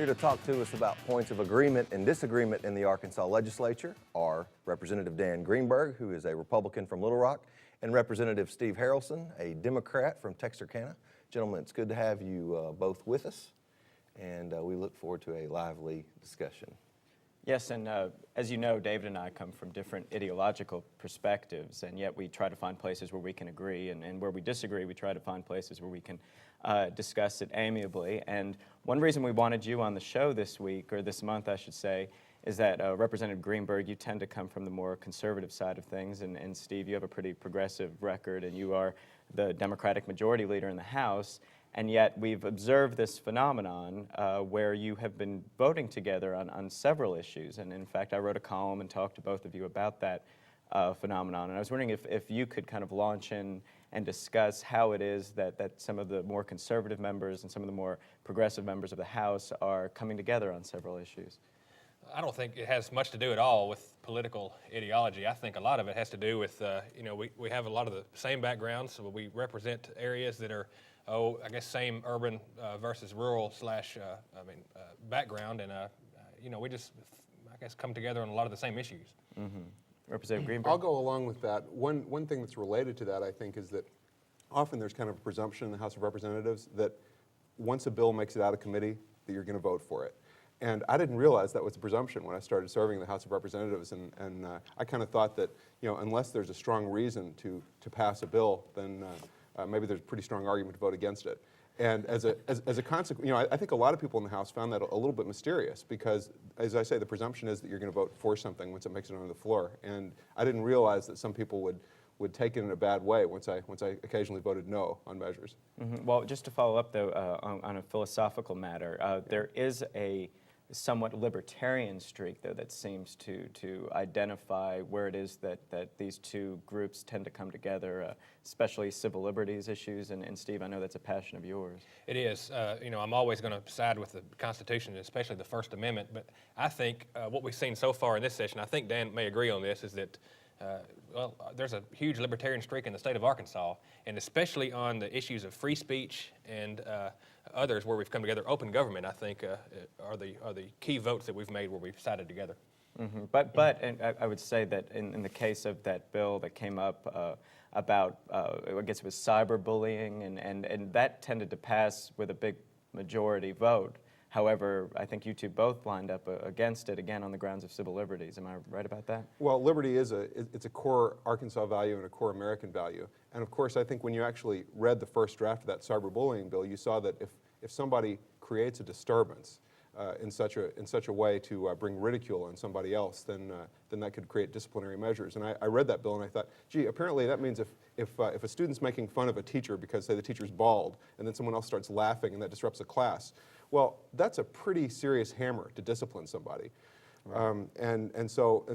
Here to talk to us about points of agreement and disagreement in the Arkansas legislature are Representative Dan Greenberg, who is a Republican from Little Rock, and Representative Steve Harrelson, a Democrat from Texarkana. Gentlemen, it's good to have you both with us, and we look forward to a lively discussion. Yes, and as you know, David and I come from different ideological perspectives, and yet we try to find places where we can agree, and where we disagree, we try to find places where we can discuss it amiably. And one reason we wanted you on the show this week, or this month I should say, is that Representative Greenberg, you tend to come from the more conservative side of things, and Steve, you have a pretty progressive record, and you are the Democratic Majority Leader in the House. And yet we've observed this phenomenon where you have been voting together on several issues. And in fact, I wrote a column and talked to both of you about that phenomenon. And I was wondering if you could kind of launch in and discuss how it is that some of the more conservative members and some of the more progressive members of the House are coming together on several issues. I don't think it has much to do at all with political ideology. I think a lot of it has to do with, we have a lot of the same backgrounds. So we represent areas that are, I guess same urban versus rural background, and we just, I guess, come together on a lot of the same issues. Mm-hmm. Representative Greenberg? I'll go along with that. One thing that's related to that, I think, is that often there's kind of a presumption in the House of Representatives that once a bill makes it out of committee, that you're going to vote for it. And I didn't realize that was the presumption when I started serving in the House of Representatives, and I kind of thought that, unless there's a strong reason to pass a bill, then maybe there's a pretty strong argument to vote against it. And as a consequence, I think a lot of people in the House found that a little bit mysterious because, as I say, the presumption is that you're going to vote for something once it makes it onto the floor. And I didn't realize that some people would take it in a bad way once I occasionally voted no on measures. Mm-hmm. Well, just to follow up, though, on a philosophical matter, there is a somewhat libertarian streak, though, that seems to identify where it is that these two groups tend to come together, especially civil liberties issues. And Steve, I know that's a passion of yours. It is. I'm always going to side with the Constitution, especially the First Amendment. But I think what we've seen so far in this session, I think Dan may agree on this, is that there's a huge libertarian streak in the state of Arkansas, and especially on the issues of free speech and others where we've come together. Open government, I think, are the key votes that we've made where we've sided together. Mm-hmm. But and I would say that in the case of that bill that came up about, I guess it was cyberbullying, and that tended to pass with a big majority vote. However, I think you two both lined up against it, again, on the grounds of civil liberties. Am I right about that? Well, liberty is it's a core Arkansas value and a core American value. And of course, I think when you actually read the first draft of that cyberbullying bill, you saw that if somebody creates a disturbance in such a way to bring ridicule on somebody else, then that could create disciplinary measures. And I read that bill and I thought, gee, apparently that means if a student's making fun of a teacher because, say, the teacher's bald, and then someone else starts laughing and that disrupts a class, well, that's a pretty serious hammer to discipline somebody. Right. And so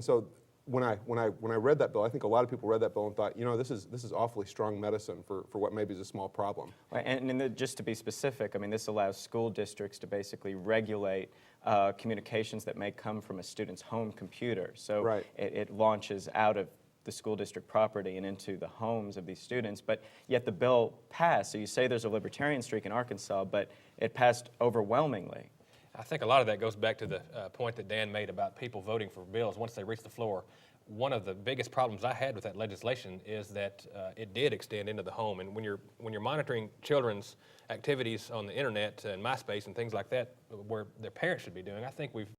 when I read that bill, I think a lot of people read that bill and thought, this is awfully strong medicine for what maybe is a small problem. Right. And just to be specific, I mean, this allows school districts to basically regulate communications that may come from a student's home computer. So right. It launches out of the school district property and into the homes of these students, but yet the bill passed. So you say there's a libertarian streak in Arkansas, but it passed overwhelmingly. I think a lot of that goes back to the point that Dan made about people voting for bills once they reach the floor. One of the biggest problems I had with that legislation is that it did extend into the home, and when you're monitoring children's activities on the internet and MySpace and things like that, where their parents should be doing, I think we've